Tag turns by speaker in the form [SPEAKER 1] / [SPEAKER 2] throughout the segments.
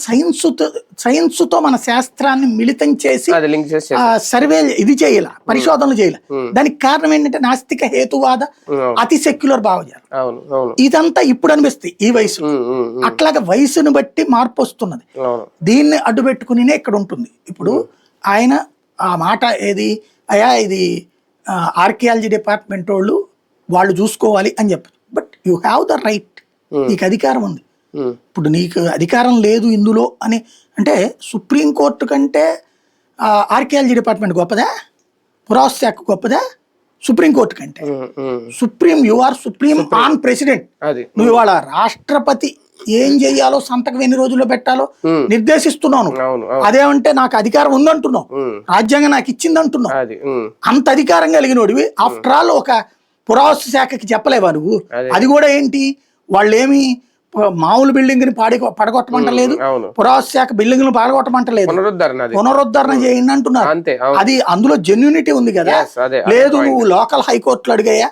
[SPEAKER 1] సైన్స్తో మన శాస్త్రాన్ని మిళితం చేసి సర్వే ఇది చేయాల, పరిశోధనలు చేయాల. దానికి కారణం ఏంటంటే నాస్తిక హేతువాద, అతి సెక్యులర్ భావజాలం. ఇదంతా ఇప్పుడు అనిపిస్తుంది ఈ వయసు. అట్లాగా వయసును బట్టి మార్పు వస్తున్నది. దీన్ని అడ్డు పెట్టుకుని ఇక్కడ ఉంటుంది. ఇప్పుడు ఆయన ఆ మాట ఏది అయ్యా, ఇది ఆర్కియాలజీ డిపార్ట్మెంట్ వాళ్ళు చూసుకోవాలి అని చెప్పారు. But you have the right, నీకు అధికారం ఉంది. ఇప్పుడు నీకు అధికారం లేదు ఇందులో అని అంటే సుప్రీంకోర్టు కంటే ఆర్కియాలజీ డిపార్ట్మెంట్ గొప్పదా, పురావస్తు శాఖ గొప్పదా? సుప్రీంకోర్టు కంటే. You are supreme on president. నువ్వు ఇవాళ రాష్ట్రపతి ఏం చెయ్యాలో, సంతకం ఎన్ని రోజుల్లో పెట్టాలో నిర్దేశిస్తున్నాను. అదేమంటే నాకు అధికారం ఉందంటున్నావు, రాజ్యాంగం నాకు ఇచ్చింది అంటున్నావు. అంత అధికారం కలిగినోడివి ఆఫ్టర్ ఆల్ ఒక పురావస్తు శాఖకి చెప్పలేవా నువ్వు? అది కూడా ఏంటి, వాళ్ళు ఏమి మామూలు బిల్డింగ్ ని పడగొట్టమంటలేదు, పురావస్తు శాఖ బిల్డింగ్ ను పడగొట్టమంటలేదు, పునరుద్ధరణ చేయండి అంటున్నారు. అది అందులో జెన్యూనిటీ ఉంది కదా. లేదు నువ్వు లోకల్ హైకోర్టులో అడిగాయా,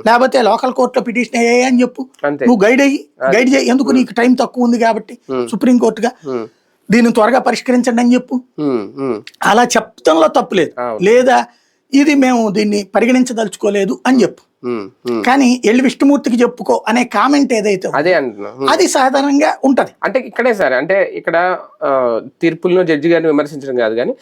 [SPEAKER 1] లేకపోతే లోకల్ కోర్టులో పిటిషన్ అయ్యాయా అని చెప్పు. నువ్వు గైడ్ చేయి. ఎందుకు? నీకు టైం తక్కువ ఉంది కాబట్టి సుప్రీంకోర్టుగా దీన్ని త్వరగా పరిష్కరించండి అని చెప్పు. అలా చెప్పడంలో తప్పులేదు. లేదా ఇది మేము దీన్ని పరిగణించదలుచుకోలేదు అని చెప్పు. కానీ ఎల్లి విష్ణుమూర్తికి చెప్పుకో అనే కామెంట్ ఏదైతే అది సాధారణంగా ఉంటది.
[SPEAKER 2] అంటే ఇక్కడే సార్, అంటే ఇక్కడ తీర్పులను జడ్జి గారిని విమర్శించడం కాదు కానీ